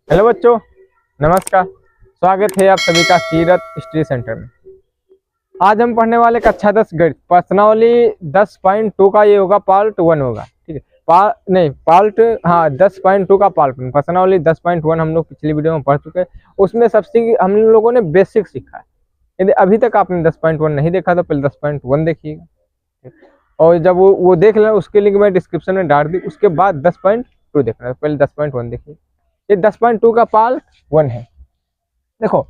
Hello बच्चों, नमस्कार। स्वागत है आप सभी का सीरत स्टडी सेंटर में। आज हम पढ़ने वाले कक्षा 10 गणित प्रश्नावली 10.2 का ये होगा, पार्ट 1 होगा। ठीक है, पार्ट 10.2 का पार्ट 1। प्रश्नावली 10.1 हम लोग पिछली वीडियो में पढ़ चुके हैं। उसमें सबसे हम लोगों ने बेसिक सीखा है। यदि अभी तक आपने 10.1 नहीं देखा तो पहले 10.1 देखिएगा, और जब वो देख लेना उसके लिंक मैं डिस्क्रिप्शन में डाल दी। उसके बाद 10.2 देखना, पहले 10.1 देखिए। ये 10.2 का पार्ट 1 है। देखो,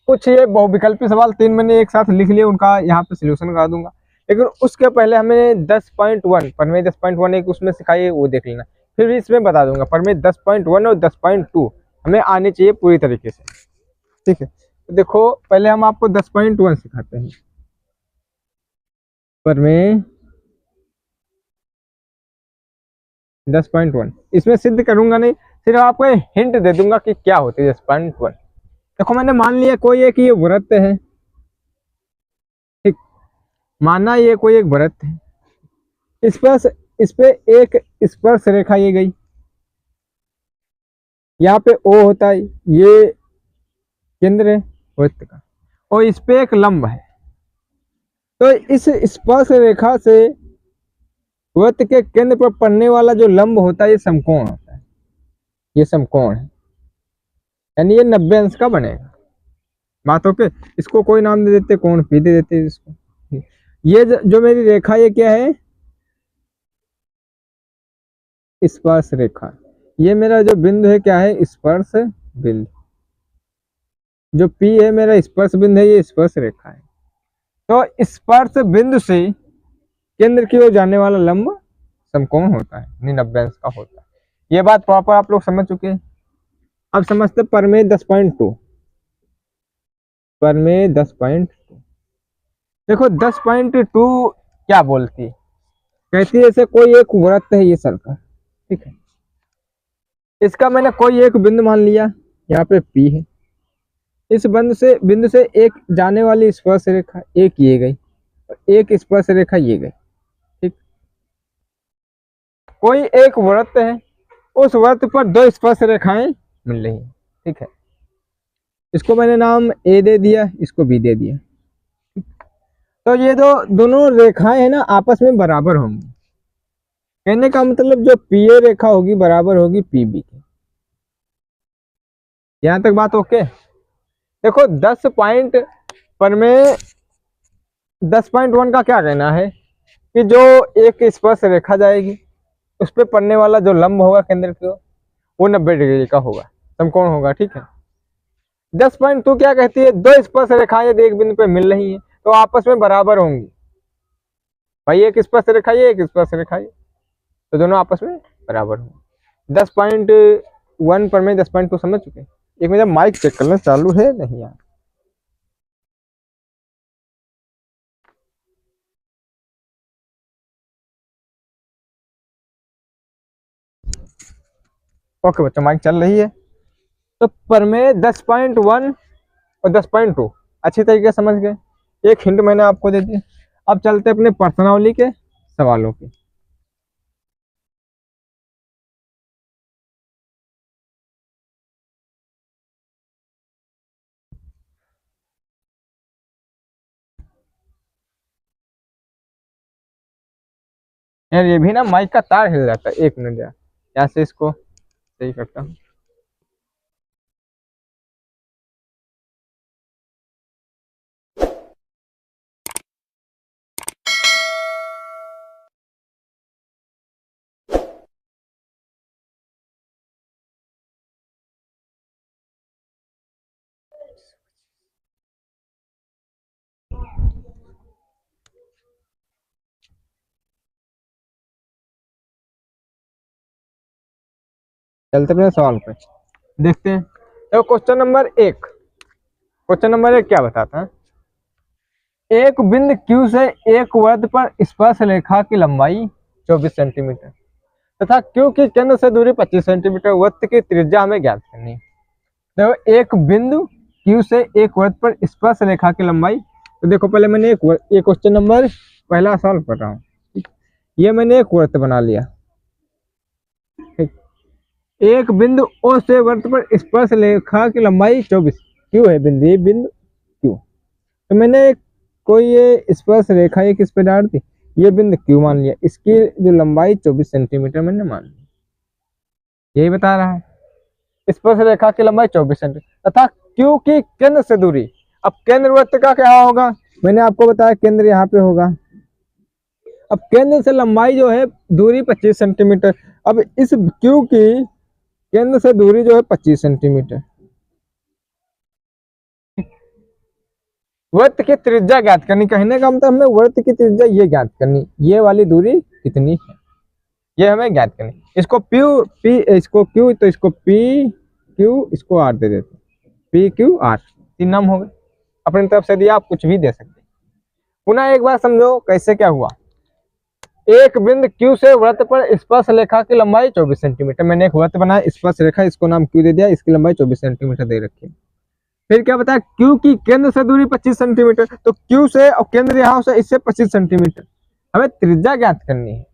कुछ ये बहुविकल्पी सवाल 3 मैंने एक साथ लिख लिए, उनका यहाँ पे सोल्यूशन करा दूंगा। लेकिन उसके पहले हमें 10.1 पर में 10.1 एक उसमें सिखाइए, वो देख लेना। फिर भी इसमें बता दूंगा, पर में 10.1 और 10.2 हमें आने चाहिए पूरी तरीके से। ठीक है, तो देखो पहले हम आपको 10.1 सिखाते हैं। पर में 10.1 इसमें सिद्ध करूंगा नहीं, सिर्फ आपको हिंट दे दूंगा कि क्या होती है 10.1। देखो, मैंने मान लिया कोई एक ये वृत्त है। ठीक, माना ये कोई एक वृत्त है। इस पे एक स्पर्श रेखा ये गई, यहाँ पे ओ होता है, ये केंद्र है वृत्त का, और इस पे एक लंब है। तो इस स्पर्श रेखा से वृत्त के केंद्र पर पड़ने वाला जो लंब होता है ये समकोण होता है। ये समकोण है, यानी ये 90 अंश का बनेगा। बात ओके। इसको कोई नाम दे देते, कोण पी दे देते इसको। ये जो मेरी रेखा ये क्या है, स्पर्श रेखा। ये मेरा जो बिंदु है क्या है, स्पर्श बिंदु। जो P है मेरा स्पर्श बिंदु है, ये स्पर्श रेखा है। तो स्पर्श बिंदु से केंद्र की ओर जाने वाला लंब समकोण होता है, 90 अंश का होता है। ये बात प्रॉपर आप लोग समझ चुके हैं। अब समझते परमेय 10.2। परमेय 10.2 देखो, 10.2 क्या बोलती है, कहती है जैसे कोई एक वृत्त है ये सर्कल। ठीक है, इसका मैंने कोई एक बिंदु मान लिया, यहाँ पे P है। इस बिंदु से एक जाने वाली स्पर्श रेखा एक ये गई, और एक स्पर्श रेखा ये गई। ठीक, कोई एक वृत्त है, उस वृत्त पर दो स्पर्श रेखाएं मिल रही हैं। ठीक है, इसको मैंने नाम ए दे दिया, इसको बी दे दिया। तो ये दोनों रेखाएं है ना, आपस में बराबर होंगी। कहने का मतलब जो पी ए रेखा होगी बराबर होगी पी बी के। यहां तक बात ओके। देखो 10 पॉइंट पर में 10.1 का क्या कहना है कि जो एक स्पर्श रेखा जाएगी, उस पर पड़ने वाला जो लंब होगा केंद्र की ओर, वो 90 डिग्री का होगा, समकोण होगा। ठीक है, 10.2 क्या कहती है, दो स्पर्श रेखाएं यदि एक बिंदु पे मिल रही हैं तो आपस में बराबर होंगी। भाई एक स्पर्श रेखा ये, एक स्पर्श रेखा ये, तो दोनों आपस में बराबर होंगे। 10.1 पर में 10.2 समझ चुके हैं। एक मेरा माइक चेक करना चालू है नहीं यार। ओके बच्चों, माइक चल रही है। तो परमेय 10.1 और 10.2 अच्छी तरीके से समझ गए। एक हिंट मैंने आपको दे दी। अब चलते अपने प्रश्नावली के सवालों पे। यार ये भी ना माइक का तार हिल जाता है, 1 मिनट यार, यहाँ से इसको सही करता हूँ। चलते अपने सवाल पे देखते हैं। तो क्वेश्चन नंबर एक क्या बताता है, एक बिंदु Q से एक वृत्त पर स्पर्श रेखा की लंबाई 24 सेंटीमीटर तथा Q की केंद्र से दूरी 25 सेंटीमीटर, वृत्त की त्रिज्या हमें ज्ञात करनी है। तो एक बिंदु Q से एक वृत्त पर स्पर्श रेखा की लंबाई। तो देखो पहले मैंने एक क्वेश्चन नंबर पहला सवाल पढ़ रहा हूँ। ये मैंने एक वृत्त बना लिया। ठीक, एक बिंदु ओ से वृत्त पर स्पर्श रेखा की लंबाई 24 क्यों है बिंदु, ये बिंदु क्यों। तो मैंने कोई ये स्पर्श रेखा एक इस पे डाल दी, ये बिंदु क्यों मान लिया, इसकी जो लंबाई 24 सेंटीमीटर मैंने मान ली, यही बता रहा है स्पर्श रेखा की लंबाई 24 सेंटीमीटर तथा क्यू की केंद्र से दूरी। अब केंद्र वृत्त का क्या होगा, मैंने आपको बताया केंद्र यहाँ पे होगा। अब केंद्र से लंबाई जो है दूरी 25 सेंटीमीटर। अब इस क्यू की केंद्र से दूरी जो है 25 सेंटीमीटर। वृत्त की त्रिज्या ज्ञात करनी, कहने का मतलब हमें वृत्त की त्रिज्या ये ज्ञात करनी, ये वाली दूरी कितनी है ये हमें ज्ञात करनी। इसको पी इसको क्यू, तो इसको पी क्यू, इसको आर दे देते, पी क्यू आर, 3 नाम हो गए। अपनी तरफ से दिया, आप कुछ भी दे सकते। पुनः एक बार समझो कैसे क्या हुआ। एक बिंदु क्यू से वृत्त पर स्पर्श रेखा की लंबाई 24 सेंटीमीटर। मैंने एक वृत्त बनाया स्पर्श रेखा, इसको नाम क्यू दे दिया, इसकी लंबाई 24 सेंटीमीटर दे रखी। फिर क्या बताया, क्यू की केंद्र से दूरी 25 सेंटीमीटर। तो क्यू से और केंद्र यहाँ से इससे 25 सेंटीमीटर, हमें त्रिज्या ज्ञात करनी है।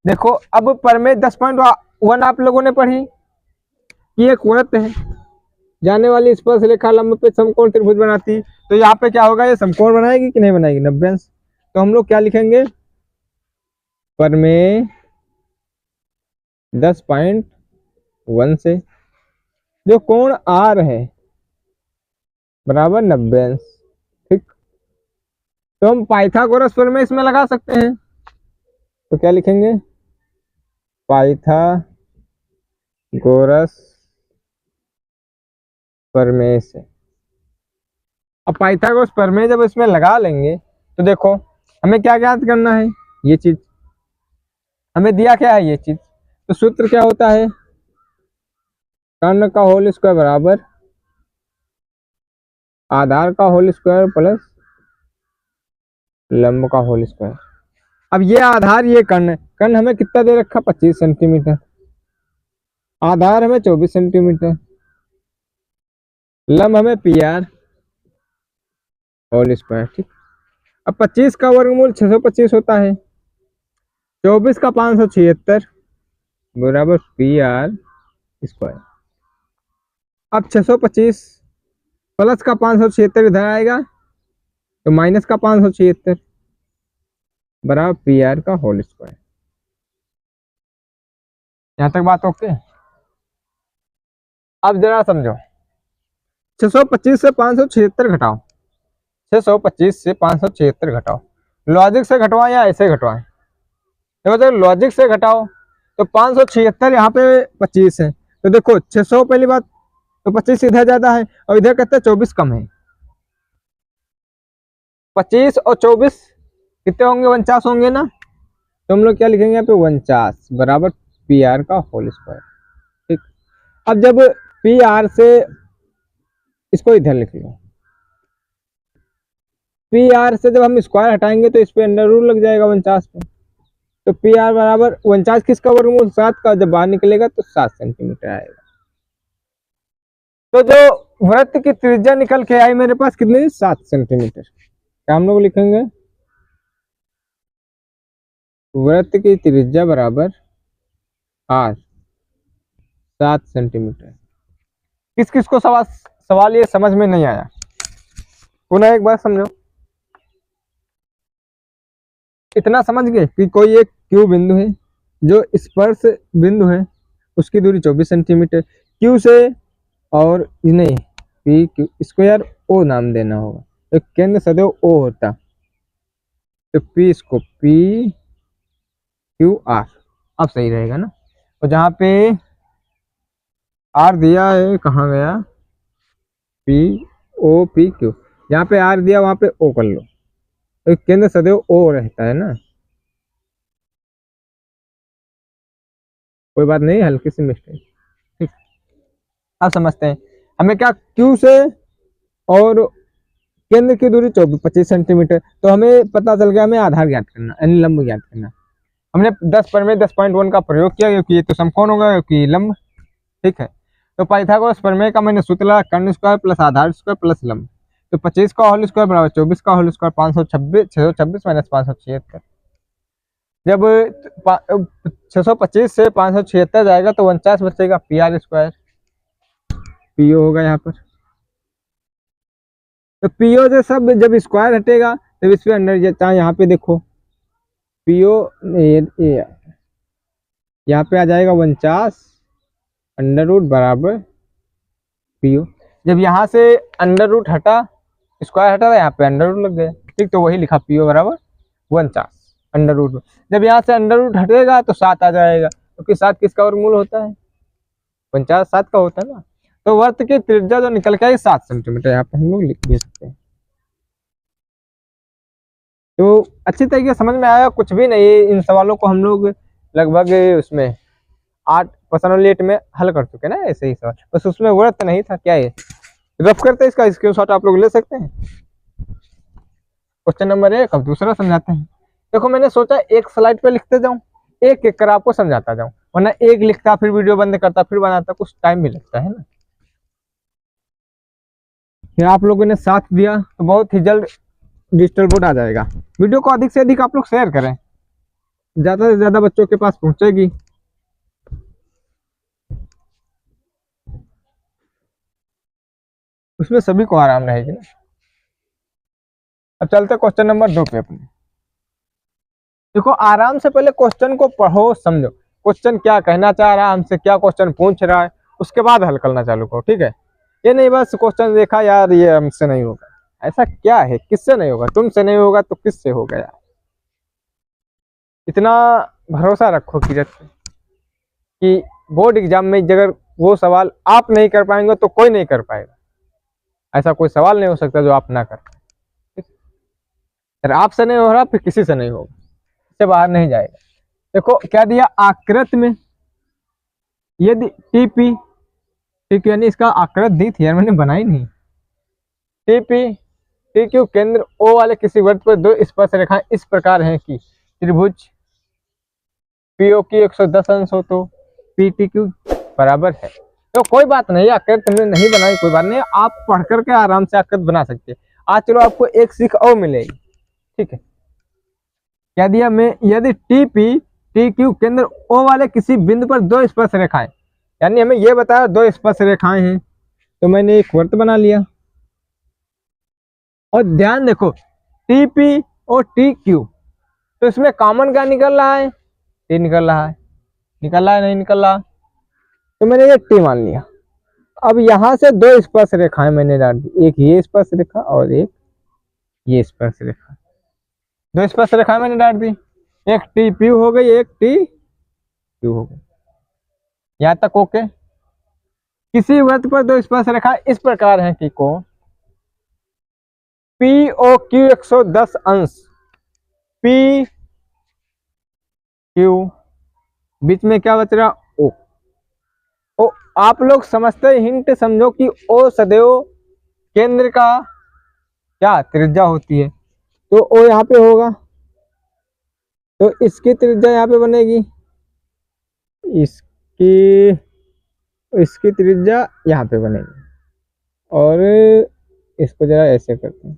देखो अब प्रमेय 10.1 आप लोगों ने पढ़ी कि एक वृत्त है, जाने वाली स्पर्श रेखा लंब पे समकोण त्रिभुज बनाती। तो यहाँ पे क्या होगा, ये समकोण बनाएगी कि नहीं बनाएगी, 90 अंश। तो हम लोग क्या लिखेंगे, प्रमेय 10.1 से जो कोण आर है बराबर 90 अंश, ठीक। तो हम पाइथागोरस प्रमेय इसमें लगा सकते हैं। तो क्या लिखेंगे, पाइथागोरस प्रमेय से। अब पाइथागोरस प्रमेय जब इसमें लगा लेंगे तो देखो हमें क्या ज्ञात करना है, ये चीज हमें दिया क्या है, ये चीज। तो सूत्र क्या होता है, कर्ण का होल स्क्वायर बराबर आधार का होल स्क्वायर प्लस लंब का होल स्क्वायर। अब ये आधार ये कर्ण, कर्ण हमें कितना दे रखा, 25 सेंटीमीटर, आधार हमें 24 सेंटीमीटर, लंब हमें पी आर होल स्क्वायर, ठीक। अब 25 का वर्गमूल 625 होता है, 24 का 576 बराबर पी आर स्क्वायर। अब 625 प्लस का 576 इधर आएगा तो माइनस का 576 बराबर पी आर का होल स्क्वायर। यहां तक बात ओके। अब जरा समझो, 625 से 576 घटाओ, 625 से 576 घटाओ, लॉजिक से घटवाएं या ऐसे घटवाएं। देखो जब लॉजिक से घटाओ तो 576 यहाँ पे 25 है, तो देखो 600 पहली बात, तो 25 इधर ज्यादा है और इधर कहते हैं 24 कम है। 25 और 24 कितने होंगे, 49 होंगे ना। तो हम लोग क्या लिखेंगे यहाँ पे, 49 बराबर पी आर का होल स्क्वायर, ठीक। अब जब पी आर से इसको इधर लिख लो, पी आर से जब हम स्क्वायर हटाएंगे तो इस पे अंडर रूट लग जाएगा 49 पे। तो पी आर बराबर 49 किसका वर्गमूल, 7 का, जब बाहर निकलेगा तो 7 सेंटीमीटर आएगा। तो जो वृत्त की त्रिज्या निकल के आई मेरे पास कितनी, 7 सेंटीमीटर। क्या हम लोग लिखेंगे, वृत्त की त्रिज्या बराबर आर 7 सेंटीमीटर। किस किस को सवाल ये समझ में नहीं आया, पुनः एक बार समझो। इतना समझ गए कि कोई एक क्यू बिंदु है, जो स्पर्श बिंदु है उसकी दूरी 24 सेंटीमीटर, क्यू से और नहीं पी क्यू, इसको यार ओ नाम देना होगा, तो केंद्र सदैव ओ होता, तो पी इसको पी क्यू आर, अब सही रहेगा ना। और जहाँ पे आर दिया है कहाँ गया, पी ओ पी क्यू, जहाँ पे आर दिया वहां पे ओ कर लो, तो केंद्र सदैव ओ रहता है ना, कोई बात नहीं, हल्की सी मिस्टेक, ठीक। अब समझते हैं हमें क्या, क्यू से और केंद्र की दूरी 25 सेंटीमीटर, तो हमें पता चल गया हमें आधार ज्ञात करना, यानी लंब ज्ञात करना। हमने 10 प्रमेय 10.1 का प्रयोग किया क्योंकि ये तो समकोण होगा क्योंकि लंब, ठीक है। तो पाइथागोरस प्रमेय का मैंने सूत्र लगा, कर्ण स्क्वायर प्लस आधार स्क्वायर प्लस लंब। तो 25 का होल स्क्वायर बराबर 24 का होल स्क्वायर, 526, 626 माइनस 576। जब 625 से 576 जाएगा तो 49 बचेगा, पी आर स्क्वायर पीओ होगा यहाँ पर। तो पीओ से सब जब स्क्वायर हटेगा तब इस पे अंडर जाता है, यहाँ पे देखो पीओ यहाँ पे आ जाएगा 49 अंडर रूट बराबर पीओ। जब यहाँ से अंडर रूट हटा, स्क्वायर हटा, यहाँ पे अंडर रूट लग गया, ठीक, तो वही लिखा पीओ बराबर 49 अंडर रूट। जब यहाँ से अंडर रूट हटेगा तो 7 आ जाएगा, क्योंकि 7 किसका वर्गमूल होता है, 49 7 का होता है ना। तो वर्त की त्रिज्या जो निकल के आई 7 सेंटीमीटर, यहाँ पे हम लोग लिख भी सकते हैं। तो अच्छी तरीके से समझ में आया, कुछ भी नहीं, इन सवालों को हम लोग लगभग उसमें 8 पर्सनल 8 में हल कर चुके ना, ऐसे ही सवाल, बस उसमें वर्त नहीं था। क्या है, रफ करते इसका स्क्रीनशॉट आप लोग ले सकते हैं। क्वेश्चन नंबर 1 अब दूसरा समझाते हैं। देखो मैंने सोचा एक स्लाइड पे लिखते जाऊं, एक एक कर आपको समझाता जाऊं, वरना एक लिखता फिर वीडियो बंद करता फिर बनाता, कुछ टाइम भी लगता है ना। फिर आप लोगों ने साथ दिया तो बहुत ही जल्द डिजिटल बोर्ड आ जाएगा। वीडियो को अधिक से अधिक आप लोग शेयर करें, ज्यादा से ज्यादा बच्चों के पास पहुंचेगी। उसमें सभी को आराम रहेगी ना। अब चलते क्वेश्चन नंबर 2 पे अपने। देखो आराम से पहले क्वेश्चन को पढ़ो, समझो क्वेश्चन क्या कहना चाह रहा है हमसे, क्या क्वेश्चन पूछ रहा है, उसके बाद हल करना चालू करो, ठीक है। ये नहीं बस क्वेश्चन देखा यार ये हमसे नहीं होगा, ऐसा क्या है, किससे नहीं होगा, तुमसे नहीं होगा तो किससे होगा यार। इतना भरोसा रखो किरत पे कि बोर्ड एग्जाम में अगर वो सवाल आप नहीं कर पाएंगे तो कोई नहीं कर पाएगा। ऐसा कोई सवाल नहीं हो सकता जो आप ना कर पाए। अगर आपसे नहीं हो रहा फिर किसी से नहीं होगा, इससे बाहर नहीं जाएगा। देखो क्या दिया, आकृत में यदि टीपी, ठीक यानी इसका आकृत दी थी यार, मैंने बनाई नहीं। टीपी टी क्यू केंद्र ओ वाले किसी वृत्त पर 2 स्पर्श रेखाएं इस प्रकार हैं कि त्रिभुज पीओ की 110 अंश हो तो पी टी क्यू बराबर है। तो कोई बात नहीं, आकृत हमने नहीं बनाई, कोई बात नहीं, आप पढ़ करके आराम से आकृत बना सकते हैं। आज चलो आपको एक सीख और मिलेगी, ठीक है। क्या दिया मैं, यदि टीपी टी क्यू केंद्र ओ वाले किसी बिंदु पर 2 स्पर्श रेखाएं, यानी हमें यह बताया 2 स्पर्श रेखाएं हैं, तो मैंने एक वृत्त बना लिया। और ध्यान देखो टीपी और टी क्यू, तो इसमें कॉमन क्या निकल रहा है, टी निकल रहा है, निकल रहा है नहीं निकल रहा, तो मैंने ये टी मान लिया। अब यहां से 2 स्पर्श रेखाएं मैंने डाल दी, एक ये स्पर्श रेखा और एक ये स्पर्श रेखा, 2 स्पर्श रेखाएं मैंने डाल दी, एक टी पी हो गई एक टी क्यू हो गई। यहां तक ओके। किसी वृत्त पर 2 स्पर्श रेखा इस प्रकार है कि कोण पी ओ क्यू 110 अंश, पी क्यू, बीच में क्या बच रहा ओ। ओ आप लोग समझते हिंट समझो कि ओ सदैव केंद्र का क्या त्रिज्या होती है, तो ओ यहाँ पे होगा, तो इसकी त्रिज्या यहाँ पे बनेगी, इसकी इसकी त्रिज्या यहाँ पे बनेगी, और इसको जरा ऐसे करते हैं,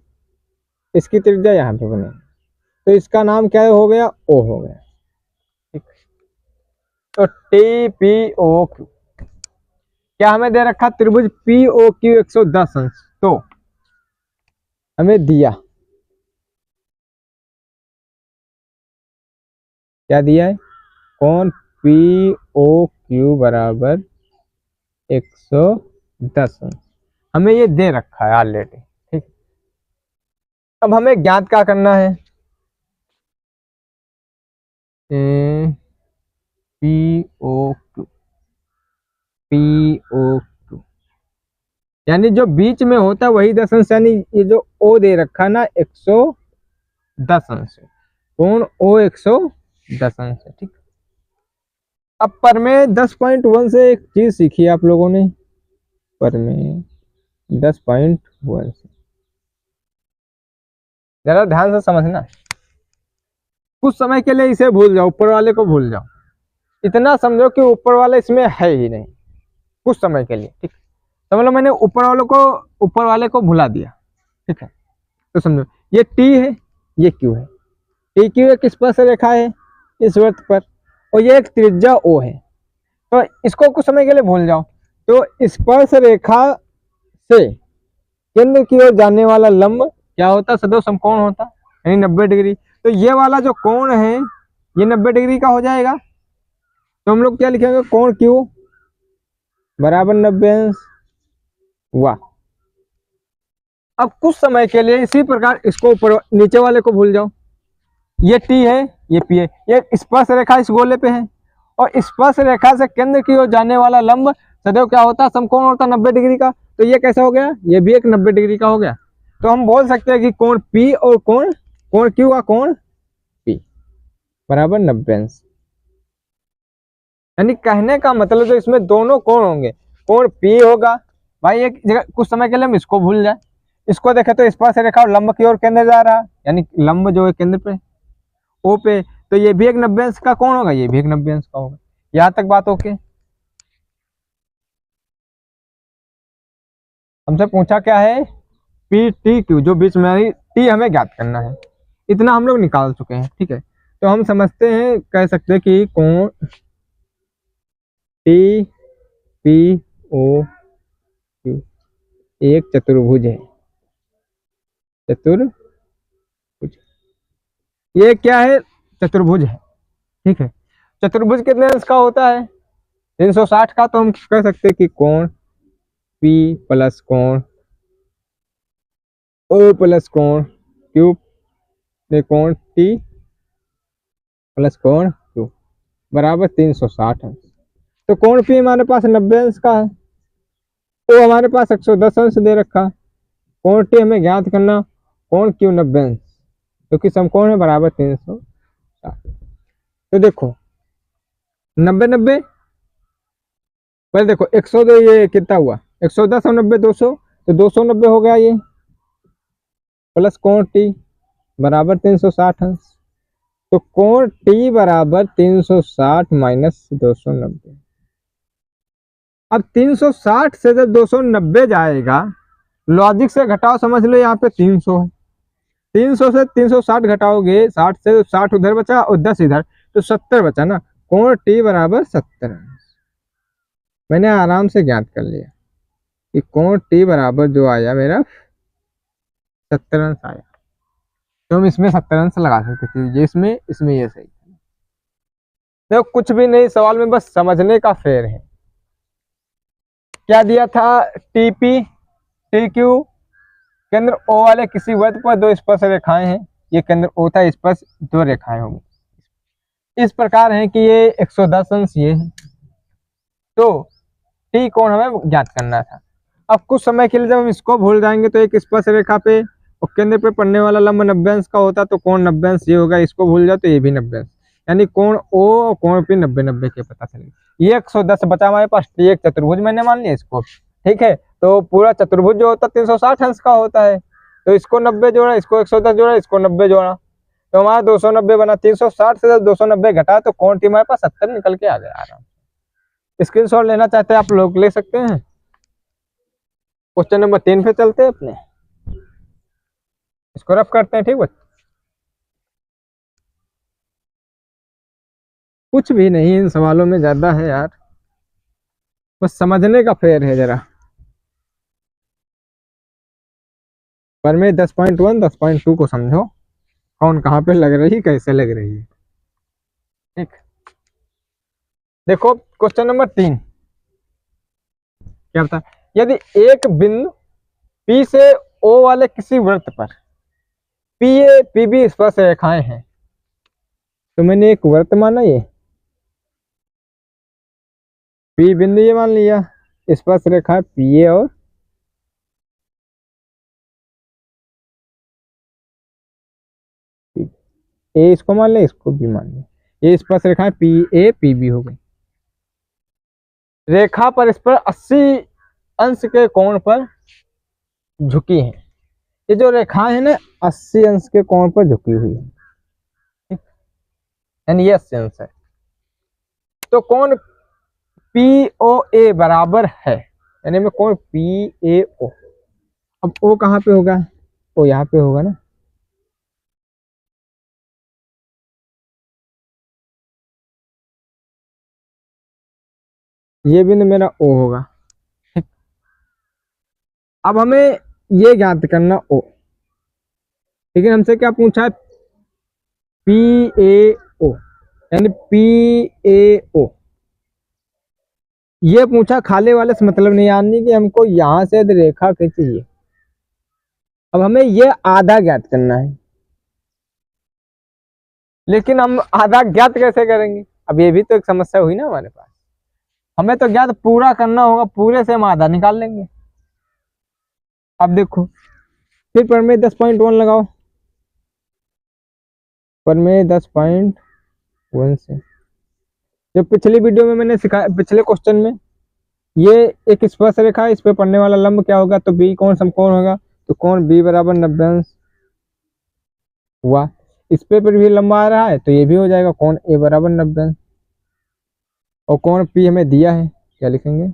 इसकी त्रिज्या यहाँ पे बनेगी, तो इसका नाम क्या हो गया, ओ हो गया, ठीक। तो टी पी ओ क्यू क्या हमें दे रखा, त्रिभुज पी ओ क्यू 110 अंश, तो हमें दिया क्या दिया है, कोण पी ओ क्यू बराबर 110 अंश, हमें ये दे रखा है ऑलरेडी, ठीक। अब हमें ज्ञात क्या करना है, P O Q, P O Q यानी जो बीच में होता है वही 10 अंश, यानी ये जो ओ दे रखा ना 110 अंश, कोण ओ 110 अंश है, ठीक। अब पर में 10.1 से एक चीज सीखी आप लोगों ने, पर में 10.1 से जरा ध्यान से समझना। कुछ समय के लिए इसे भूल जाओ, ऊपर वाले को भूल जाओ, इतना समझो कि ऊपर वाला इसमें है ही नहीं कुछ समय के लिए, ठीक। समझ लो मैंने ऊपर वाले को भुला दिया, ठीक है। तो समझो ये टी है ये क्यू है, टी क्यू एक स्पर्श रेखा है, इस वृत्त पर, और ये एक त्रिज्या ओ है। तो इसको कुछ समय के लिए भूल जाओ। तो स्पर्श रेखा से केंद्र की ओर जाने वाला लंब क्या होता, सदैव समकोण होता, यानी 90 डिग्री। तो ये वाला जो कोण है ये 90 डिग्री का हो जाएगा। तो हम लोग क्या लिखेंगे, कोण क्यू बराबर 90 अंश। वाह। अब कुछ समय के लिए इसी प्रकार इसको ऊपर नीचे वाले को भूल जाओ। ये टी है, ये पी है, ये स्पर्श रेखा इस गोले पे है, और स्पर्श रेखा से केंद्र की ओर जाने वाला लंब सदैव क्या होता, समकोण होता 90 डिग्री का। तो ये कैसा हो गया, ये भी एक 90 डिग्री का हो गया। तो हम बोल सकते हैं कि कोण पी और कोण क्यू का कोण पी बराबर 90 अंश। यानी कहने का मतलब जो इसमें दोनों कोण होंगे, कोण पी होगा भाई, एक जगह कुछ समय के लिए हम इसको भूल जाए, इसको देखे तो स्पर्श रेखा और लंब की ओर केंद्र जा रहा है, यानी लंब जो है केंद्र पे ओ पे, तो ये भी एक 90 अंश का कोण होगा, ये भी एक 90 अंश का होगा। यहां तक बात ओके। हमसे पूछा क्या है, पी टी क्यू, जो बीच में टी हमें ज्ञात करना है, इतना हम लोग निकाल चुके हैं। ठीक है, तो हम समझते हैं, कह सकते हैं कि कोण टी पी ओ क्यू एक चतुर्भुज है। चतुर्भुज, ये क्या है, चतुर्भुज है। ठीक है, चतुर्भुज कितने अंश का होता है, 360 का। तो हम कह सकते हैं कि कोण पी प्लस कोण ओ प्लस कोण क्यू कोण टी प्लस कोण क्यू बराबर 360 अंश। तो कोण पी हमारे पास 90 अंश का है, ओ हमारे पास 110 अंश दे रखा। कोण टी हमें ज्ञात करना, कोण क्यू 90 अंश, क्योंकि समकोण है बराबर 360। तो देखो 90 90, पहले देखो 102, ये कितना हुआ, 110 और 90 200, तो 290 हो गया ये, प्लस कोण टी बराबर 360 अंश। तो कोण टी बराबर 360 माइनस 290। अब 360 से जब 290 जाएगा, लॉजिक से घटाओ, समझ लो यहाँ पे 300 है, 300 से 360 घटाओगे, 60 से 60 उधर बचा और 10 इधर, तो 70 बचा ना। कोण टी बराबर 70 अंश। मैंने आराम से ज्ञात कर लिया कि कोण टी बराबर जो आया मेरा 70 अंश आया। तो हम इसमें 70 अंश लगा सकते थे, ये इसमें ये सही। देखो कुछ भी नहीं, सवाल में बस समझने का फेर है। क्या दिया था, टीपी टी क्यू, केंद्र ओ वाले किसी वृत्त पर दो स्पर्श रेखाएं हैं, ये केंद्र ओ था, स्पर्श दो रेखाएं होंगी, इस प्रकार है कि ये 110 अंश ये है। तो टी कोण हमें ज्ञात करना था। अब कुछ समय के लिए जब हम इसको भूल जाएंगे, तो एक स्पर्श रेखा पे और केंद्र पे पड़ने वाला लंब 90 अंश का होता, तो कोण 90 अंश ये होगा, इसको भूल जाओ तो ये भी 90 अंश, यानी कोण ओ और कोण पी 90 90 के पता चलेगा। ये 110 बचा हमारे पास, टी एक चतुर्भुज मैंने मान लिया इसको। ठीक है, तो पूरा चतुर्भुज जो होता है 360 अंश का होता है, तो इसको 90 जोड़ा, इसको 110 जोड़ा, इसको 90 जोड़ा, तो हमारा 290 बना। 360 से जब 290 घटा तो कोण टी हमारे पास 70 निकल के आ गया आराम। स्क्रीनशॉट लेना चाहते हैं आप लोग ले सकते हैं। क्वेश्चन नंबर 3 पे चलते हैं अपने, इसको रफ करते हैं। ठीक बच्चे, कुछ भी नहीं इन सवालों में ज्यादा है यार, बस समझने का फेर है जरा। पर में 10.1 10.2 को समझो, कौन कहाँ पे लग रही, कैसे लग रही है। ठीक, देखो क्वेश्चन नंबर 3 क्या बता, यदि एक बिंदु P से O वाले किसी वृत्त पर PA PB स्पर्श रेखाएं हैं, तो मैंने एक वृत्त माना, ये P बिंदु ये मान लिया, स्पर्श रेखा PA और A, इसको मान लिया, इसको भी मान लिया, ये स्पर्श रेखाएं PA PB हो गई। रेखा परस्पर 80 अंश के कोण पर झुकी है। ये जो रेखाएं है ना 80 अंश के कोण पर झुकी हुई है, ठीक, यानी ये 80 अंश है। तो कोण POA बराबर है, यानी में कोण PAO। अब O कहाँ पे होगा, O यहाँ पे होगा ना, ये बिंदु मेरा ओ होगा। ठीक, अब हमें ये ज्ञात करना ओ, लेकिन हमसे क्या पूछा है, पी ए ओ, यानी पी ए ओ ये पूछा। खाली वाले से मतलब नहीं, यानी कि हमको यहां से रेखा खींची है। अब हमें ये आधा ज्ञात करना है, लेकिन हम आधा ज्ञात कैसे करेंगे? अब ये भी तो एक समस्या हुई ना हमारे पास। हमें तो ज्ञात पूरा करना होगा, पूरे से हम आधा निकाल लेंगे। अब देखो, फिर पर में 10.1 लगाओ, पर में 10.1 से जो पिछली वीडियो में मैंने सिखाया, पिछले क्वेश्चन में, ये एक स्पर्श रेखा है, इस पे पड़ने वाला लंब क्या होगा, तो बी कोण समकोण होगा, तो कोण बी बराबर 90 अंश हुआ। इस पे पर भी लंबा आ रहा है, तो ये भी हो जाएगा कोण ए बराबर 90 अंश। और कोण पी हमें दिया है, क्या लिखेंगे,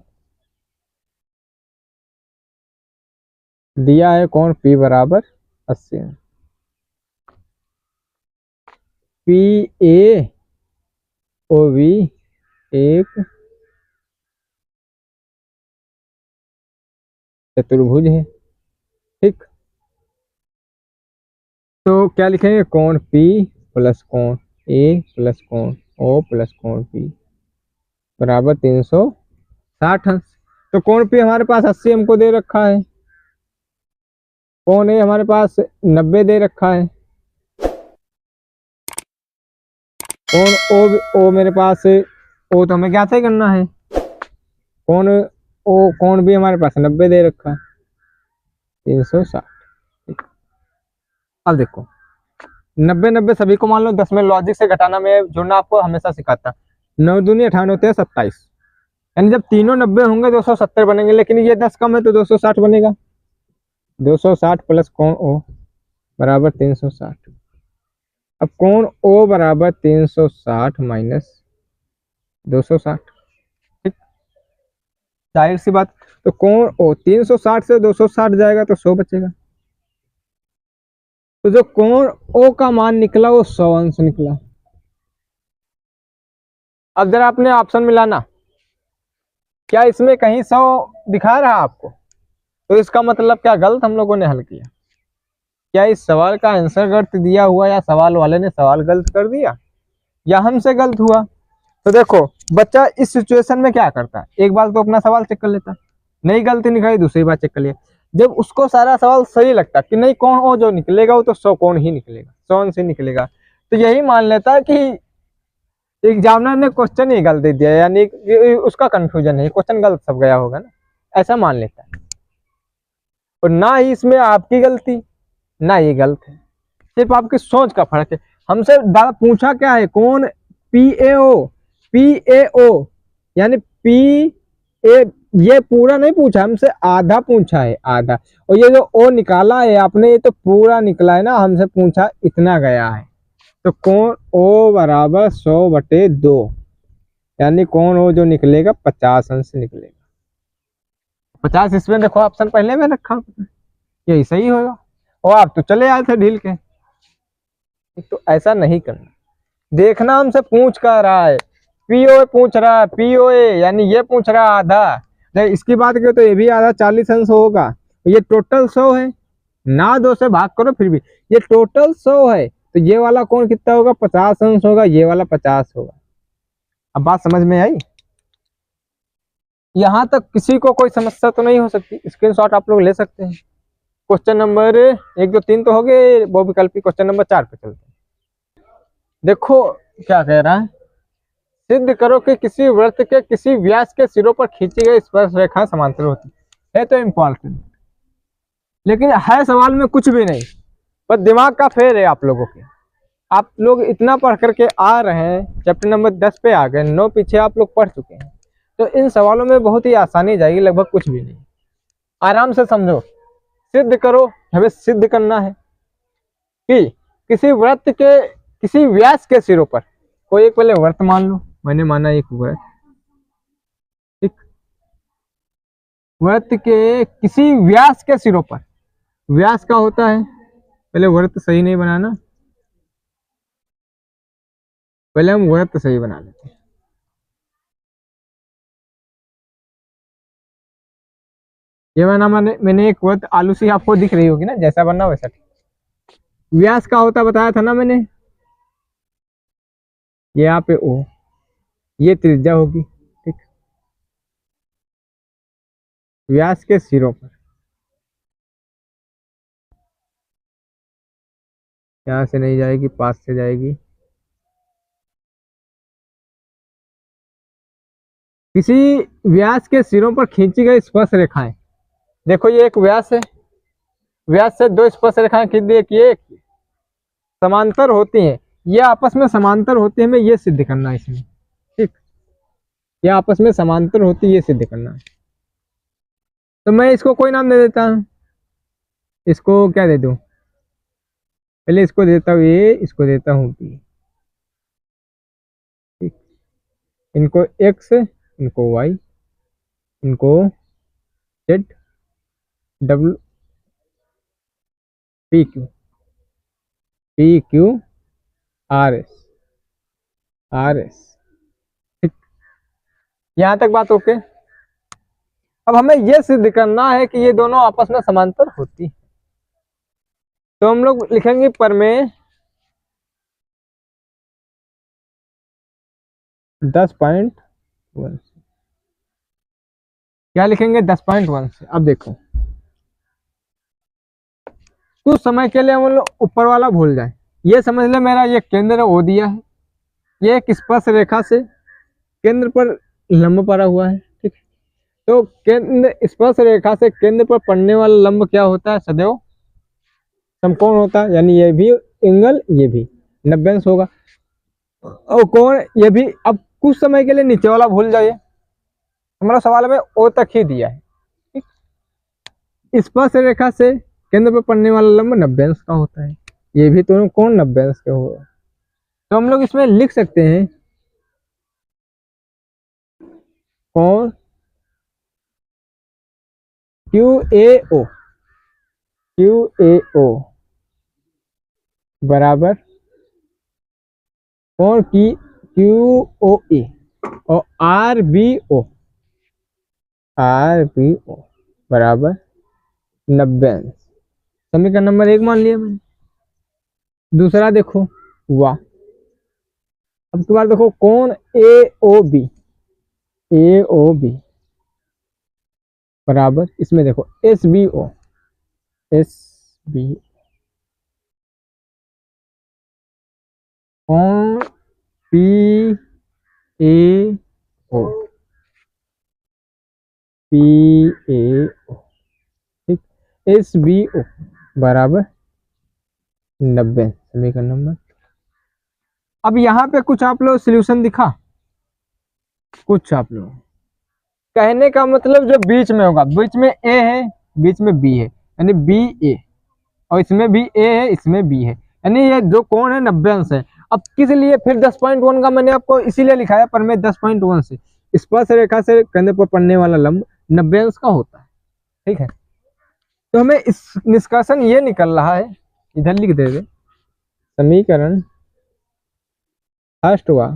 दिया है कोण पी बराबर 80 अंश। पी ए ओ बी एक चतुर्भुज है। ठीक, तो क्या लिखेंगे, कोण पी प्लस कोण ए प्लस कोण ओ प्लस कोण पी बराबर 360 अंश। तो कोण पी हमारे पास 80 हमको दे रखा है, कोण ए हमारे पास 90 दे रखा है, कोण ओ मेरे पास ओ तो हमें क्या से करना है, कोण ओ कोण भी हमारे पास 90 दे रखा है, 360। अब देखो 90 सभी को मान लो 10 में, लॉजिक से घटाना में जुड़ना आपको हमेशा सिखाता। 9 दूनी 98 होते हैं 27, यानी जब तीनों 90 होंगे 270 बनेंगे, लेकिन ये 10 कम है तो 260 बनेगा। 260 प्लस कोण ओ बराबर 360। अब कोण ओ बराबर 360 माइनस 260। ठीक, जाहिर सी बात, तो कोण ओ 360 से 260 जाएगा तो 100 बचेगा। तो जो कोण ओ का मान निकला वो 100 अंश निकला। अब जरा आपने ऑप्शन मिलाना, क्या इसमें कहीं 100 दिखा रहा आपको? तो इसका मतलब क्या गलत हम लोगों ने हल किया? क्या इस सवाल का आंसर गलत दिया हुआ, या सवाल वाले ने सवाल गलत कर दिया, या हमसे गलत हुआ? तो देखो, बच्चा इस सिचुएशन में क्या करता है, एक बार तो अपना सवाल चेक कर लेता, नहीं गलती निकाली, दूसरी बार चेक कर लिया। जब उसको सारा सवाल सही लगता कि नहीं कोण ओ जो निकलेगा वो तो 100 कोण ही निकलेगा, 100 अंश ही निकलेगा, तो यही मान लेता है कि एग्जामिनर ने क्वेश्चन ही गलत दे दिया, यानी उसका कंफ्यूजन है, क्वेश्चन गलत सब गया होगा ना, ऐसा मान लेता है। और ना ही इसमें आपकी गलती, ना ये गलत है, सिर्फ आपकी सोच का फर्क है। हमसे पूछा क्या है, कौन P A O, P A ओ यानी पी ए, ये पूरा नहीं पूछा हमसे, आधा पूछा है, आधा। और ये जो ओ निकाला है आपने, ये तो पूरा निकला है ना, हमसे पूछा इतना गया है। तो कौन ओ बराबर 100/2, यानी कौन ओ जो निकलेगा 50 अंश निकलेगा। 50 इसमें देखो ऑप्शन पहले में रखा, यही सही होगा। और आप तो चले आए थे ढील के। तो ऐसा नहीं करना, देखना हमसे पूछ कर रहा है, पीओए पूछ रहा है, पीओए यानी ये पूछ रहा है आधा। जब इसकी बात करें तो ये भी आधा 40 अंश होगा। ये टोटल 100 है ना, 2 से भाग करो फिर भी ये टोटल 100 है, तो ये वाला कौन कितना होगा, 50 अंश होगा, ये वाला 50 होगा। अब बात समझ में आई? यहां तक किसी को कोई समस्या तो नहीं हो सकती, स्क्रीनशॉट आप लोग ले सकते हैं। क्वेश्चन नंबर 1 2 3 तो हो गए, वो विकल्पी क्वेश्चन नंबर 4 पे चलते हैं। देखो क्या कह रहा है, सिद्ध करो कि किसी वृत्त के किसी व्यास के सिरों पर खींची गई स्पर्श रेखा समांतर होती है। तो इम्पोर्टेंट, लेकिन है सवाल में कुछ भी नहीं, बस दिमाग का फेर है आप लोगों के। आप लोग इतना पढ़ करके आ रहे हैं, चैप्टर नंबर 10 पे आ गए, 9 पीछे आप लोग पढ़ चुके हैं, तो इन सवालों में बहुत ही आसानी जाएगी, लगभग कुछ भी नहीं। आराम से समझो, सिद्ध करो, हमें सिद्ध करना है कि किसी वृत्त के किसी व्यास के सिरों पर, कोई एक पहले वृत्त मान लो, मैंने माना एक वृत्त, ठीक, वृत्त के किसी व्यास के सिरों पर, व्यास का होता है, पहले वृत्त सही नहीं बनाना, पहले हम वृत्त सही बना लेते हैं। ये मैंने एक वर्त आलू सी आपको दिख रही होगी ना, जैसा बनना वैसा। व्यास का होता बताया था ना मैंने, ये यहाँ पे ओ, ये त्रिज्या होगी, ठीक। व्यास के सिरों पर, यहाँ से नहीं जाएगी, पास से जाएगी। किसी व्यास के सिरों पर खींची गई स्पर्श रेखाएं, देखो ये एक व्यास है, व्यास से दो स्पर्श रेखाएं खींच दी, एक समांतर होती हैं, ये आपस में समांतर होती है, हमें ये सिद्ध करना है इसमें, ठीक। ये आपस में समांतर होती है, ये सिद्ध करना है। तो मैं इसको कोई नाम दे देता हूँ, इसको क्या दे दूं, पहले इसको देता हूँ ए, इसको देता हूँ बी, ठीक। इनको एक्स, इनको वाई, इनको Z, W, P Q, P Q R S, R S, ठीक। यहाँ तक बात ओके। अब हमें यह सिद्ध करना है कि ये दोनों आपस में समांतर होती है, तो हम लोग लिखेंगे प्रमेय 10.1 से। क्या लिखेंगे 10.1 से। अब देखो कुछ समय के लिए हम लोग ऊपर वाला भूल जाए, ये समझ ले मेरा ये केंद्र ओ दिया है, ये एक स्पर्श रेखा से केंद्र पर लंब पड़ा हुआ है, ठीक। तो केंद्र स्पर्श रेखा से केंद्र पर पड़ने वाला लंब क्या होता है, सदैव समकोण होता है, यानी ये भी एंगल, ये भी 90 अंश होगा। और कोण ये भी। अब कुछ समय के लिए नीचे वाला भूल जाइए, हमारा सवाल में ओ तक ही दिया है, ठीक। स्पर्श रेखा से केंद्र पर पड़ने वाला लंब 90 अंश का होता है, ये भी दोनों कोण 90 अंश के होगा। तो हम लोग इसमें लिख सकते हैं कोण Q A O, Q A ओ बराबर कोण की क्यू ओ ए और R B O, R B O बराबर 90 अंश। समीकरण नंबर 1 मान लिया मैंने। दूसरा देखो वाह, अब की बार देखो कोण ए ओ बी, ए ओ बी बराबर, इसमें देखो S B O, S B, कोण P A O, P A O, ठीक। एस बी ओ बराबर 90। समीकरण नंबर। अब यहाँ पे कुछ आप लोग सॉल्यूशन दिखा, कुछ आप लोग कहने का मतलब जो बीच में होगा, बीच में ए है, बीच में बी है, यानी बी ए, और इसमें भी ए है, इसमें बी है, यानी ये जो कोण है 90 अंश है। अब किस लिए फिर 10.1 का मैंने आपको इसीलिए लिखाया पर मैं 10.1 से स्पर्श रेखा से केंद्र पर पड़ने वाला लंब 90 अंश का होता है, ठीक है। तो हमें इस निष्कर्षण ये निकल रहा है, इधर लिख दे दे, समीकरण फर्स्ट हुआ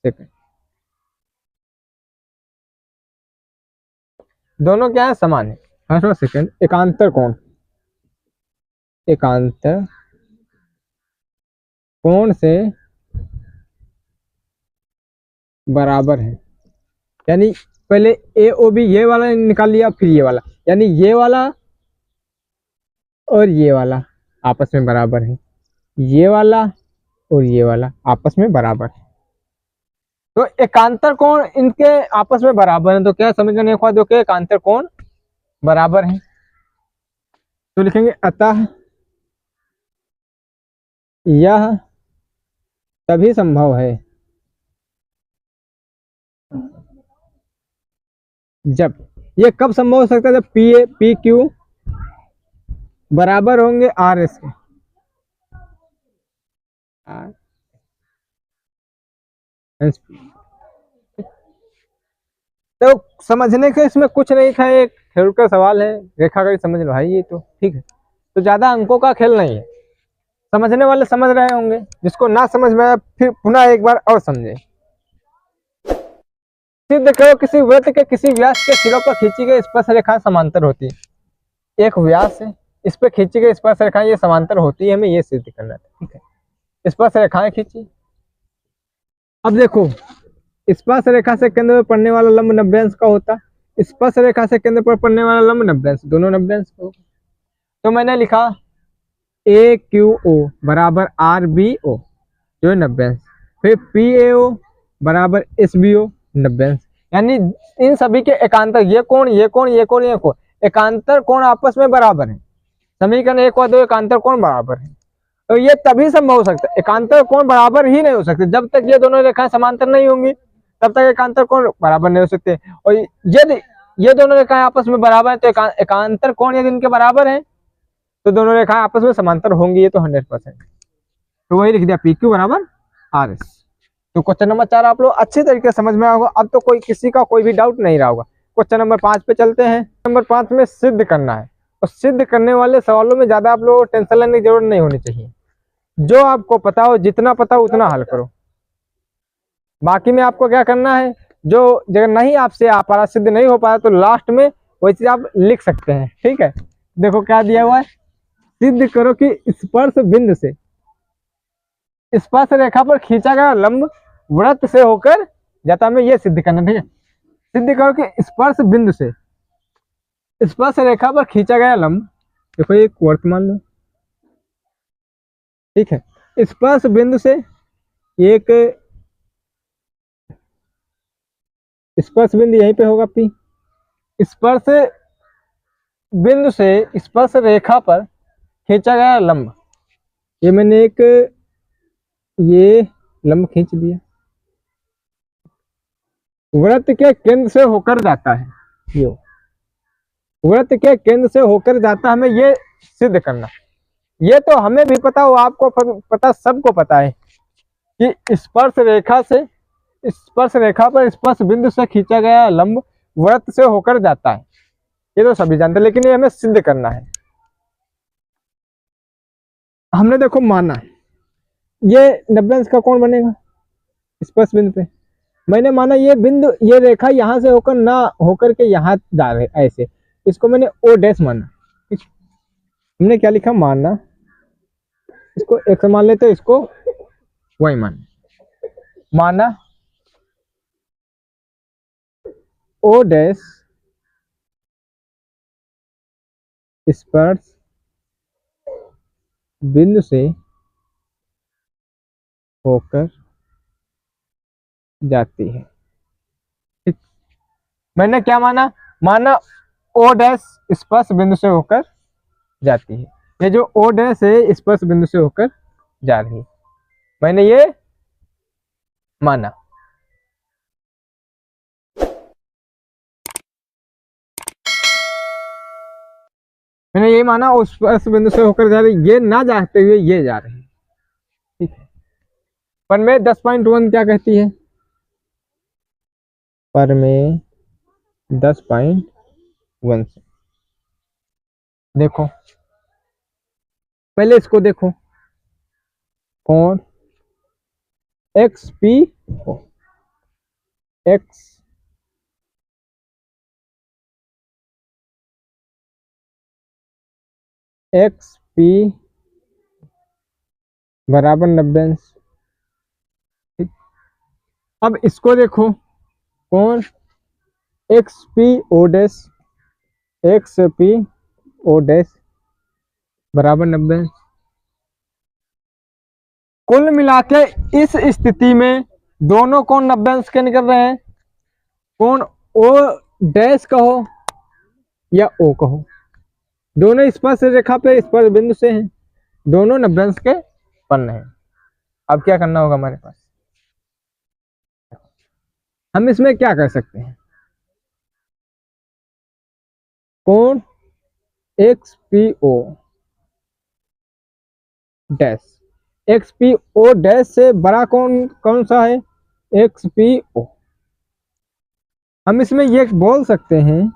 सेकंड, दोनों क्या है, समान है। फर्स्ट और सेकंड एकांतर कोण, एकांतर कोण से बराबर है, यानी पहले ए ओ बी ये वाला निकाल लिया, फिर ये वाला, यानी ये वाला और ये वाला आपस में बराबर है, ये वाला और ये वाला आपस में बराबर है। तो एकांतर कोण इनके आपस में बराबर है, तो क्या समीकरण एक दो के एकांतर कोण बराबर है। तो लिखेंगे अतः यह तभी संभव है जब, ये कब संभव हो सकता है, जब पी ए पी क्यू बराबर होंगे आर एस के, आर एस पी। तो समझने के इसमें कुछ नहीं था, एक खेल का सवाल है, रेखागणित समझ लो भाई, ये तो ठीक है। तो ज्यादा अंकों का खेल नहीं है, समझने वाले समझ रहे होंगे, जिसको ना समझ में आया फिर पुनः एक बार और समझे। सिद्ध करो किसी वृत्त के किसी व्यास के सिरों पर खींची गई स्पर्श रेखाएं समांतर होती है। एक व्यास है, इस पर खींची गई स्पर्श रेखाएं ये समांतर होती है, हमें ये सिद्ध करना है। ठीक है, स्पर्श रेखाएं खींची। अब देखो, स्पर्श रेखा से केंद्र पर पड़ने वाला लंब 90 अंश का होता है, स्पर्श रेखा से केंद्र पर पड़ने वाला लंब 90 अंश, दोनों 90 अंश का होगा। तो मैंने लिखा ए क्यू ओ बराबर आर बी ओ जो है 90 अंश, फिर पी ए ओ बराबर एस बी ओ 90 अंश, यानी इन सभी के एकांतर, ये कोण ये कोण ये कोण ये कोण, एकांतर कोण आपस में बराबर है। समीकरण 1 और 2 एकांतर कोण बराबर है। तो ये तभी संभव हो सकता है, एकांतर कोण बराबर ही नहीं हो सकते जब तक ये दोनों रेखाएं समांतर नहीं होंगी, तब तक एकांतर कोण बराबर नहीं हो सकते। और यदि ये दोनों रेखाएं आपस में बराबर है तो एकांतर कोण यदि इनके बराबर है तो दोनों रेखाएं आपस में समांतर होंगी, ये तो 100%। तो वही लिख दिया पी क्यू बराबर आर एस। तो क्वेश्चन नंबर 4 आप लोग अच्छी तरीके से समझ में आएगा। अब तो किसी का कोई भी डाउट नहीं रहा होगा। क्वेश्चन नंबर 5 पे चलते हैं। नंबर 5 में सिद्ध करना है, और सिद्ध करने वाले सवालों में ज्यादा आप लोगों को टेंशन लेने की जरूरत नहीं होनी चाहिए। जो आपको पता हो, जितना पता हो उतना हल करो। बाकी में आपको क्या करना है, जो जगह नहीं आपसे आ पा रहा, सिद्ध नहीं हो पा रहा, तो लास्ट में वही चीज आप लिख सकते हैं। ठीक है, देखो क्या दिया हुआ है, सिद्ध करो कि स्पर्श बिंदु से स्पर्श रेखा पर खींचा गया लंब वृत्त से होकर जाता है। हमें यह सिद्ध करना। ठीक है, सिद्ध करो कि स्पर्श बिंदु से स्पर्श रेखा पर खींचा गया लंब, देखो एक वर्त मान लो। ठीक है, स्पर्श बिंदु से एक स्पर्श बिंदु यहीं पे होगा पी, स्पर्श बिंदु से स्पर्श रेखा पर खींचा गया लंब, ये मैंने एक ये लंब खींच दिया, वृत्त के केंद्र से होकर जाता है। ये वृत्त के केंद्र से होकर जाता है, हमें ये सिद्ध करना। ये तो हमें भी पता हो, आपको पता, सबको पता है कि स्पर्श रेखा पर स्पर्श बिंदु से खींचा गया लंब वृत्त से होकर जाता है, ये तो सभी जानते हैं, लेकिन ये हमें सिद्ध करना है। हमने देखो माना ये 90 अंश का कोण बनेगा स्पर्श बिंदु पे। मैंने माना ये बिंदु, ये रेखा यहां से होकर ना होकर के यहाँ जा रहे ऐसे, इसको मैंने ओ डैश माना। हमने क्या लिखा, माना, इसको एक मान लेते, इसको वही माना ओ डैश स्पर्श बिंदु से होकर जाती है। ठीक, मैंने क्या माना, ओ डैश स्पर्श बिंदु से होकर जाती है। ये जो ओ डैश है स्पर्श बिंदु से होकर जा रही है, मैंने ये माना। मैंने ये माना उस स्पर्श बिंदु से होकर जा रही, ये ना जाते हुए ये जा रही। ठीक है, पर में 10.1 क्या कहती है, पर में 10.1 से देखो, पहले इसको देखो, कौन X P O, X X P बराबर 90 अंश। ठीक, अब इसको देखो, कौन X P O dash, X P O dash बराबर 90 अंश। कुल मिला के इस स्थिति में दोनों कोण 90 अंश के निकल रहे हैं। कोण ओ डैश कहो या ओ कहो, दोनों स्पर्श रेखा पे स्पर्श बिंदु से हैं, दोनों 90 अंश के बन रहे हैं। अब क्या करना होगा हमारे पास, हम इसमें क्या कर सकते हैं, कोण X P O dash, X P O dash से बड़ा कोण कौन सा है, एक्स पी ओ। हम इसमें ये बोल सकते हैं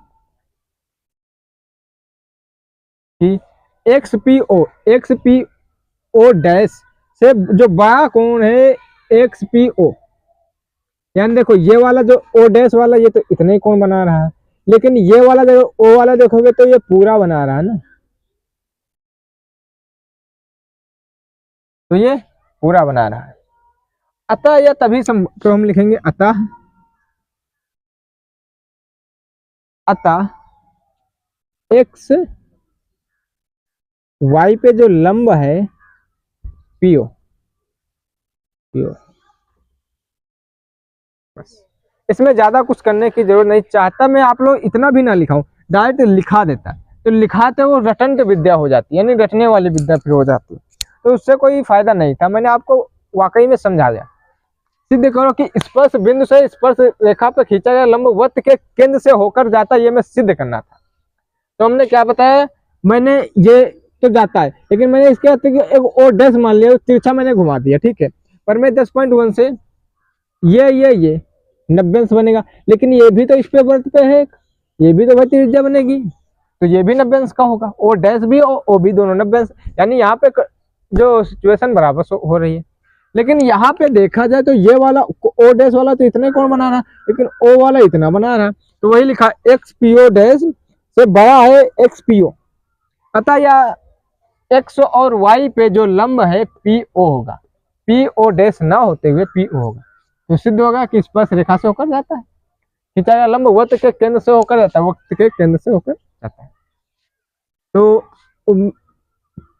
कि एक्स पी ओ डैश से जो बड़ा कोण है एक्स पी ओ, यानी देखो ये वाला जो ओ डैश वाला ये तो इतना ही कोण बना रहा है, लेकिन ये वाला जो ओ वाला देखोगे तो ये पूरा बना रहा है ना, तो ये पूरा बना रहा है। अतः यह तभी तो हम लिखेंगे अतः एक्स वाई पे जो लंब है पीओ पीओ, बस इसमें ज्यादा कुछ करने की जरूरत नहीं। चाहता मैं आप लोग इतना भी ना लिखाऊं, डायरेक्ट लिखा देता, तो लिखाते वो रटंत विद्या हो जाती है, यानी रटने वाली विद्या फिर हो जाती है, तो उससे कोई फायदा नहीं था। मैंने आपको वाकई में समझा दिया। सिद्ध करो कि स्पर्श बिंदु से स्पर्श रेखा पर खींचा गया लंब वृत्त के केंद्र से होकर जाता है, ये मैं सिद्ध करना था। तो हमने क्या बताया, मैंने ये तो जाता है, लेकिन मैंने इसके एक और डैश मान लिया, तिरछा मैंने घुमा दिया, ठीक है। पर मैं 10.1 से ये 90 अंश बनेगा, लेकिन ये भी तो इस पे वृत्त पे है, ये भी तो वही त्रिज्या बनेगी, तो ये भी 90 अंश का होगा, और डैश भी और ओ भी दोनों 90 अंश, यानी यहाँ पे जो सिचुएशन बराबर हो रही है। लेकिन यहाँ पे देखा जाए तो ये वाला ओ डैश वाला तो इतने कौन बना रहा, लेकिन ओ वाला इतना बना रहा, तो वही लिखा एक्स पीओ डैश से बड़ा है एक्स पीओ, अतः यह एक्स और वाई पे जो लंब है पीओ होगा, पीओ डैश ना होते हुए पीओ होगा। तो सिद्ध होगा कि स्पर्श रेखा से होकर जाता है, खींचा गया लंब वृत्त के केंद्र से होकर जाता है, वृत्त के केंद्र से होकर जाता है, तो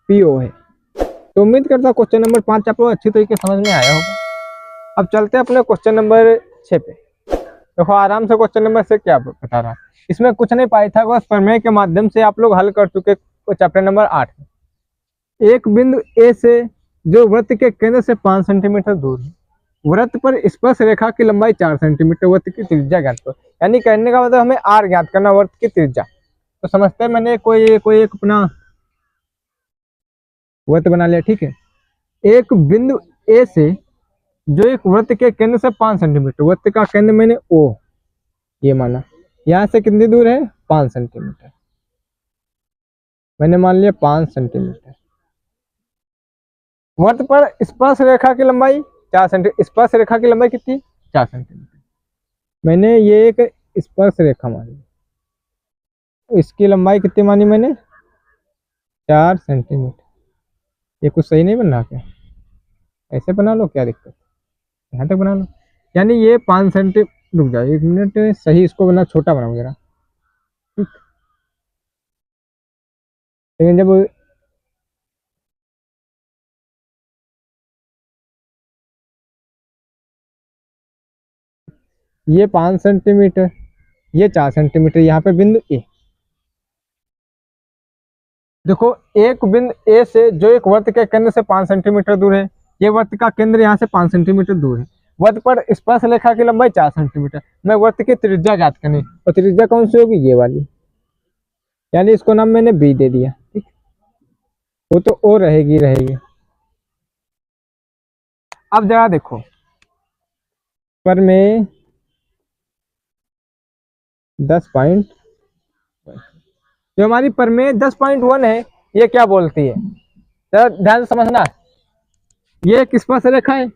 पीओ है। तो उम्मीद करता हूँ क्वेश्चन नंबर 5 आप लोग अच्छी तरीके समझ में आया होगा। अब चलते हैं अपने क्वेश्चन नंबर 6 पे। देखो आराम से क्वेश्चन नंबर 6 क्या बता रहा है, इसमें कुछ नहीं, पाइथागोरस प्रमेय के माध्यम से आप लोग हल कर चुके चैप्टर नंबर 8। एक बिंदु ए से जो वृत्त के केंद्र से 5 सेंटीमीटर दूर है, वृत्त पर स्पर्श रेखा की लंबाई 4 सेंटीमीटर, वृत्त की त्रिज्या ज्ञात करो। यानी कहने का मतलब हमें आर ज्ञात करना, वृत्त की त्रिज्या। तो समझते हैं, मैंने कोई एक अपना वृत्त बना लिया, ठीक है। एक बिंदु ए से जो एक वृत्त के केंद्र से 5 सेंटीमीटर, वृत्त का केंद्र मैंने ओ ये माना, यहाँ से कितनी दूर है 5 सेंटीमीटर, मैंने मान लिया 5 सेंटीमीटर। वृत्त पर स्पर्श रेखा की लंबाई 4 सेंटीमीटर, स्पर्श रेखा की लंबाई कितनी 4 सेंटीमीटर, मैंने ये एक स्पर्श रेखा मानी, इसकी लंबाई कितनी मानी मैंने 4 सेंटीमीटर। ये कुछ सही नहीं बन रहा क्या, ऐसे बना लो, क्या दिक्कत, यहाँ तक बना लो। यानी ये 5 सेंटीमीटर, रुक जाओ 1 मिनट, सही इसको बना, छोटा बनाओ जरा, ठीक। लेकिन जब ये 5 सेंटीमीटर, ये 4 सेंटीमीटर, यहाँ पे बिंदु ए, देखो एक बिंदु ए से जो एक वृत्त के केंद्र से 5 सेंटीमीटर दूर है, ये वृत्त का केंद्र यहाँ से 5 सेंटीमीटर दूर है, वृत्त पर स्पर्श रेखा की लंबाई 4 सेंटीमीटर, मैं वृत्त की त्रिज्या ज्ञात करनी, और त्रिज्या कौन सी होगी ये वाली, यानी इसको नाम मैंने बी दे दिया, ठीक। वो तो ओ रहेगी रहेगी। अब जरा देखो, पर में 10 जो हमारी प्रमेय 10.1 है, ये क्या बोलती है, जरा ध्यान से समझना। ये एक स्पर्श रेखा है,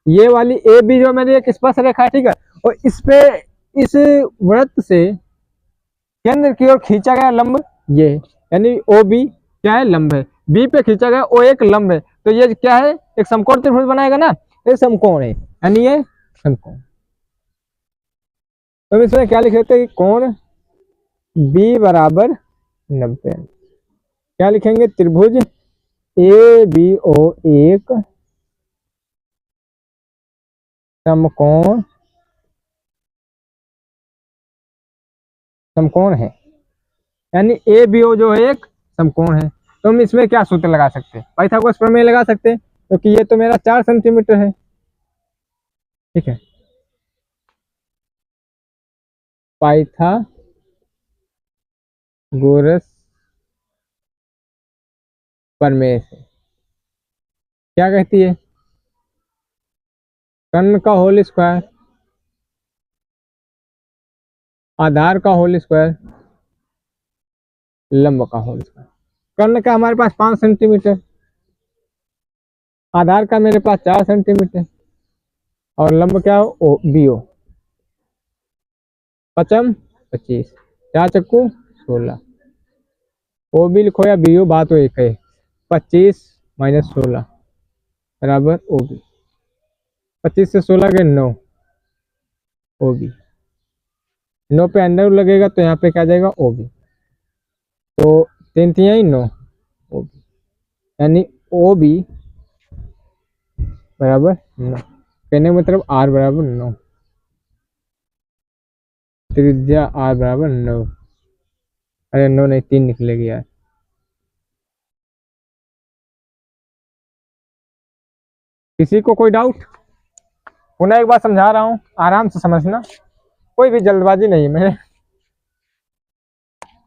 ये वाली ए बी जो मेरी एक स्पर्श रेखा है, ठीक है, और इस पे इस वृत्त से केंद्र की ओर खींचा गया लंब ये, यानी ओ बी क्या है लंब है, बी पे खींचा गया ओ एक लंब है, तो ये क्या है एक समकोण त्रिभुज बनाएगा ना, ये समकोण है, यानी ये समकोण। तो हम इसमें क्या लिख देते हैं, कोण बी बराबर 90, क्या लिखेंगे, त्रिभुज ए बी ओ एक समकोण समकोण है, यानी ए बी ओ जो है एक समकोण है। तो हम इसमें क्या सूत्र लगा सकते हैं, पाइथागोरस प्रमेय लगा सकते हैं, क्योंकि ये तो मेरा 4 सेंटीमीटर है, ठीक है। पाइथागोरस प्रमेय से क्या कहती है, कर्ण का होल स्क्वायर, आधार का होल स्क्वायर, लंब का होल स्क्वायर। कर्ण का हमारे पास 5 सेंटीमीटर, आधार का मेरे पास 4 सेंटीमीटर, और लंब क्या हो, ओ बी ओ। पचम 25, 4 चक्कू 16। ओ बी लिखो या बी ओ, बात तो एक है। 25 माइनस 16 बराबर ओ बी। 25 से 16 के 9 ओ बी। 9 पे अंडर लगेगा तो यहाँ पे क्या जाएगा ओ बी। तो 3 तिहाई 9 ओ बी, यानी ओ बी बराबर 9। कहने का मतलब आर बराबर 9, त्रिज्या आर बराबर 9। अरे 9 नहीं 3 निकलेगी यार। किसी को कोई डाउट? पुनः एक बार समझा रहा हूँ, आराम से समझना, कोई भी जल्दबाजी नहीं है मेरे।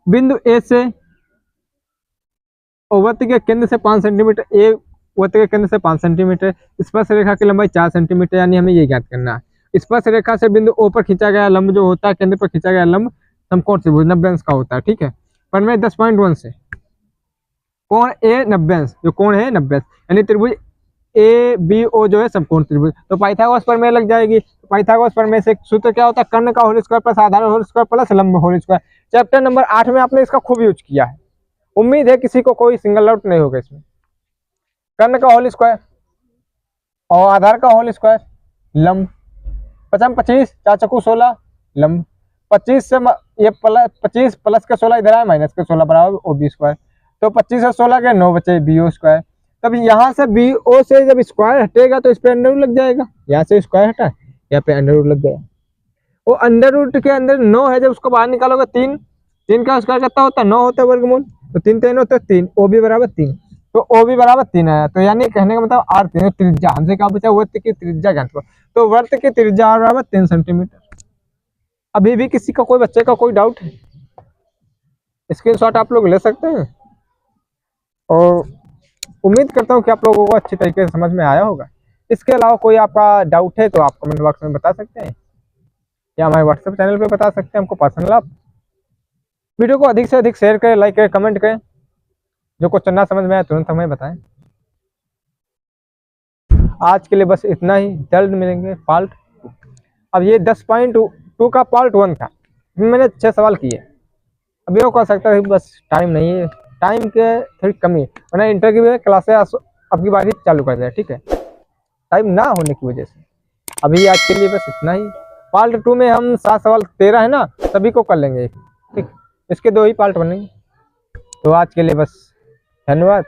बिंदु ए से वृत्त के केंद्र से 5 सेंटीमीटर, ए वृत्त के केंद्र से 5 सेंटीमीटर, स्पर्श रेखा की लंबाई 4 सेंटीमीटर, यानी हमें ये ज्ञात करना है। स्पर्श रेखा से बिंदु ओ पर खींचा गया लंब जो होता है, केंद्र पर खींचा गया लंब समकोण त्रिभुज 90 अंश का होता है, ठीक है। प्रमेय 10.1 से कोण ए 90 अंश, जो कोण है 90 अंश, यानी त्रिभुज ए बी ओ जो है समकोण त्रिभुज, तो पाइथागोरस प्रमेय लग जाएगी। तो पाइथागोरस प्रमेय से सूत्र क्या होता है, कर्ण का होल स्क्वायर प्लस आधार होल स्क्वायर प्लस लंब होल स्क्वायर। चैप्टर नंबर 8 में आपने इसका खूब यूज किया है, उम्मीद है किसी को कोई सिंगल आउट नहीं होगा इसमें। कर्ण का होल स्क्वायर और आधार का होल स्क्वायर, लंब। पचम 25, 4 चक्कू 16 लंब। 25 से ये प्लस 25 प्लस के 16 इधर आए, माइनस के 16 बराबर ओ बी स्क्वायर। तो 25 से 16 के 9 बचे बी ओ स्क्वायर। तब यहाँ से बी ओ से जब स्क्वायर हटेगा तो इस पे अंडर रूट लग जाएगा, यहाँ से स्क्वायर हटा यहाँ पे अंडर रूट लग गया। वो अंडर रूट के अंदर 9 है, जब उसको बाहर निकालोगे 3, 3 का स्क्वायर कितना होता है 9 होता है वर्गमूल, तो 3 3 होता है 3, ओ बी बराबर 3। तो ओ बी बराबर 3 आया, तो यानी कहने का मतलब आर 3 त्रिज्या, हमसे क्या पूछा वृत्त की त्रिज्या ज्ञात करो, तो वृत्त की त्रिज्या आर बराबर 3 सेंटीमीटर। अभी भी किसी का कोई बच्चे का कोई डाउट है, स्क्रीनशॉट आप लोग ले सकते हैं, और उम्मीद करता हूँ कि आप लोगों को अच्छी तरीके से समझ में आया होगा। इसके अलावा कोई आपका डाउट है तो आप कमेंट बॉक्स में बता सकते हैं, या हमारे व्हाट्सएप चैनल पे बता सकते हैं हमको पर्सनल। आप वीडियो को अधिक से अधिक शेयर करें, लाइक करें, कमेंट करें। जो क्वेश्चन ना समझ में आए तुरंत हमें बताएं। आज के लिए बस इतना ही, जल्द मिलेंगे पार्ट। अब ये 10.2 का पार्ट 1 था, मैंने 6 सवाल किए। अभी वो कर सकता है, बस टाइम नहीं है, टाइम के थोड़ी कमी है, वरना इंटर की क्लासें अब की बार ही चालू कर दिया, ठीक है, टाइम ना होने की वजह से। अभी आज के लिए बस इतना ही। पार्ट 2 में हम 7 सवाल 13 है ना, सभी को कर लेंगे, ठीक। इसके 2 ही पार्ट बनेंगे। तो आज के लिए बस धन्यवाद।